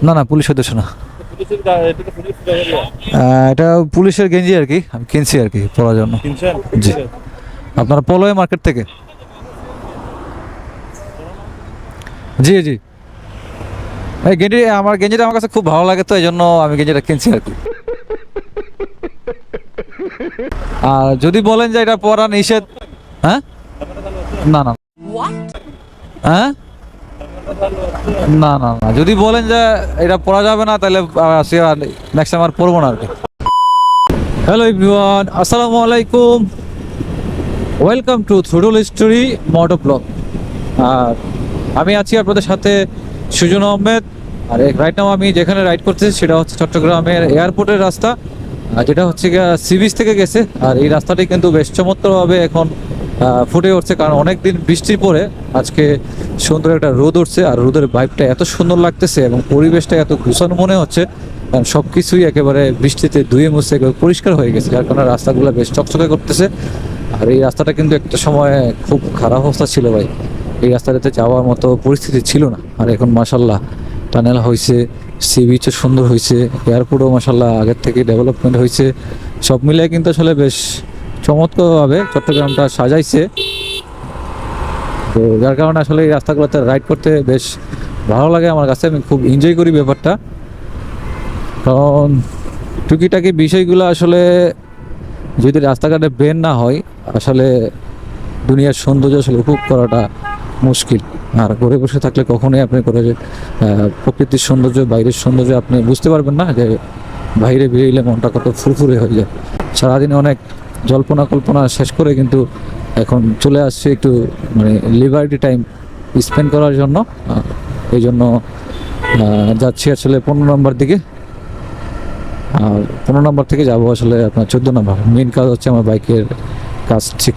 না না, পুলিশ সদস্য না। এটা পুলিশের গেঞ্জি আর কি, আমি কিনছি আর কি পরার জন্য। জি। আপনার পলয় মার্কেট থেকে। জি জি। এই গেঞ্জি, আমার গেঞ্জিটা আমার কাছে খুব ভালো লাগে, তো এই জন্য আমি গেঞ্জিটা কিনছি আর কি। আর যদি বলেন যে এটা পরা নিষেধ, হ্যাঁ, না না, হ্যাঁ, না না না, যদি বলেন যে এটা পরা যাবে না তাহলে নেক্সট টাইম আর পরবো না আর কি। হ্যালো এভরিওয়ান, আসসালামু আলাইকুম, welcome to throttle story moto blog. আর আমি আছি আপনাদের সাথে সুজন আহমেদ। আর রাইট নাও আমি যেখানে রাইড করতেছি সেটা হচ্ছে চট্টগ্রামের এয়ারপোর্টের রাস্তা, আর যেটা হচ্ছে গিয়ে সি বিচ থেকে গেছে। আর এই রাস্তাটি কিন্তু বেশ চমৎকারভাবে এখন ফুটে উঠছে, কারণ অনেক দিন বৃষ্টির পরে আজকে সুন্দর একটা রোদ উঠছে। আর রোদের ভাইবটা এত সুন্দর লাগতেছে এবং পরিবেশটা এত গুছানো মনে হচ্ছে, কারণ সব কিছুই একেবারে বৃষ্টিতে ধুয়ে মুছে একেবারে পরিষ্কার হয়ে গেছে, যার কারণে রাস্তাগুলো বেশ চকচকে করতেছে। আর এই রাস্তাটা কিন্তু একটা সময় খুব খারাপ অবস্থা ছিল ভাই, এই রাস্তাটাতে যাওয়ার মতো পরিস্থিতি ছিল না। আর এখন মাশাল্লাহ টানেল হয়েছে, সি বিচও সুন্দর হয়েছে, এয়ারপোর্টও মাশাল্লাহ আগের থেকে ডেভেলপমেন্ট হয়েছে। সব মিলিয়ে কিন্তু আসলে বেশ চমৎকারভাবে চট্টগ্রামটা সাজাইছে। তো যার কারণে আসলে এই রাস্তাগুলোতে রাইড করতে বেশ ভালো লাগে আমার কাছে, আমি খুব এনজয় করি ব্যাপারটা। কারণ টুকিটাকি বিষয়গুলো আসলে যদি রাস্তাঘাটে বের না হয়, আসলে দুনিয়ার সৌন্দর্য আসলে উপভোগ করাটা মুশকিল। আর ঘরে বসে থাকলে কখনোই আপনি করে প্রকৃতির সৌন্দর্য, বাইরের সৌন্দর্য আপনি বুঝতে পারবেন না, যে বাইরে বেরিয়ে মনটা কত ফুরফুরে হয়ে যায়। সারাদিনে অনেক জল্পনা কল্পনা শেষ করে কিন্তু এখন চলে আসছে একটু মানে লিবার্টি টাইম স্পেন্ড করার জন্য। এই জন্য যাচ্ছি আসলে 15 নম্বর দিকে। আর 15 নম্বর থেকে যাবো আসলে আপনার 14 নম্বর। মেন কাজ হচ্ছে আমার বাইকের কাজ ঠিক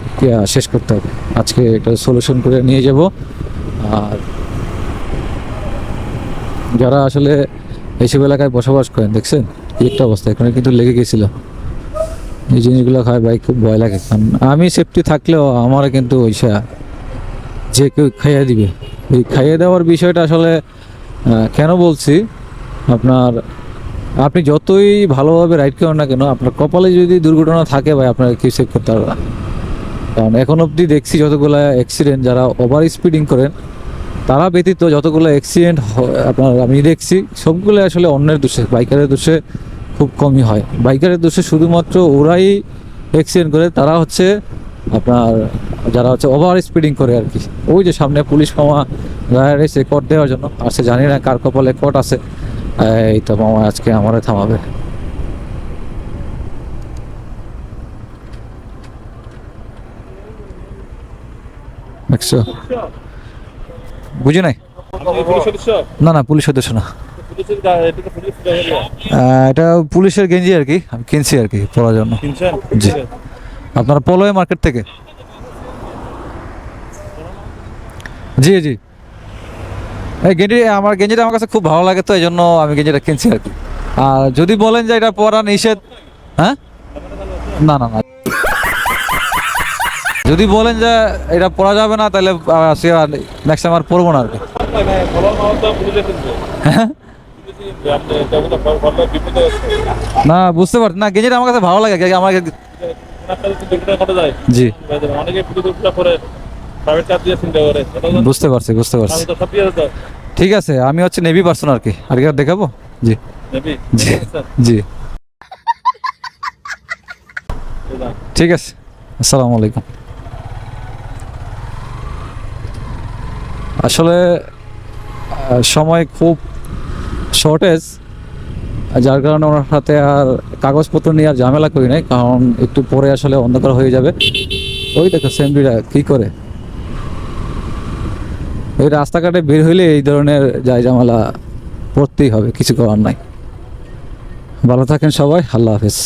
শেষ করতে হবে, আজকে একটা সলিউশন করে নিয়ে যাব। আর যারা আসলে এইসব এলাকায় বসবাস করেন দেখছেন কি একটা অবস্থা, এখানে কিন্তু লেগে গেছিল। এই জিনিসগুলো খায় বাইক খুব ভয় লাগে, কারণ আমি সেফটি থাকলেও আমার কিন্তু ওইসা যে কেউ খাইয়ে দিবে। এই খাইয়ে দেওয়ার বিষয়টা আসলে কেন বলছি, আপনার আপনি যতই ভালোভাবে রাইড করেন না কেন, আপনার কপালে যদি দুর্ঘটনা থাকে ভাই, আপনার কেউ সেভ করতে পারবে না। কারণ এখন অবধি দেখছি যতগুলো অ্যাক্সিডেন্ট, যারা ওভার স্পিডিং করেন তারা ব্যতীত যতগুলো অ্যাক্সিডেন্ট আপনার আমি দেখছি, সবগুলো আসলে অন্যের দোষে, বাইকারের দোষে খুব কমই হয়। বাইকারের দোষে শুধুমাত্র ওরাই অ্যাক্সিডেন্ট করে, তারা হচ্ছে আপনার যারা হচ্ছে ওভার স্পিডিং করে আর কি। ওই যে সামনে পুলিশ মামা দাঁড়িয়ে রয়েছে কোর্ট দেওয়ার জন্য, আর সে জানি না কার কপালে কোর্ট আছে। এই তো মামা আজকে আমারে থামাবে। দেখছো, বুঝি নাই। না না, পুলিশ সদস্য না। এটা পুলিশের গেঞ্জি আর কি, আমি কিনছি আর কি পরার জন্য। জি। আপনার পলয় মার্কেট থেকে। জি জি। এই গেঞ্জি, আমার গেঞ্জিটা আমার কাছে খুব ভালো লাগে, তো এই জন্য আমি গেঞ্জিটা কিনছি আর কি। আর যদি বলেন যে এটা পরা নিষেধ, হ্যাঁ, না না না, যদি বলেন যে এটা পরা যাবে না তাহলে নেক্সট টাইম আর পরবো না আর কি। হ্যাঁ? না বুঝতে পারছি না, গেঞ্জিটা আমার কাছে ভালো লাগে আমার। জি, বুঝতে পারছি বুঝতে পারছি। ঠিক আছে, আমি হচ্ছে নেভি পার্সন আর কি, আর কি আর দেখাবো। জি জি জি, ঠিক আছে, আসসালামু আলাইকুম। আসলে সময় খুব শর্টেজ, যার কারণে ওনার হাতে আর কাগজপত্র নিয়ে আর ঝামেলা করি নাই, কারণ একটু পরে আসলে অন্ধকার হয়ে যাবে। ওই দেখো সেমরিরা কি করে, এই রাস্তাঘাটে বের হইলে এই ধরনের যাই ঝামেলা পড়তেই হবে, কিছু করার নাই। ভালো থাকেন সবাই, আল্লাহ হাফেজ।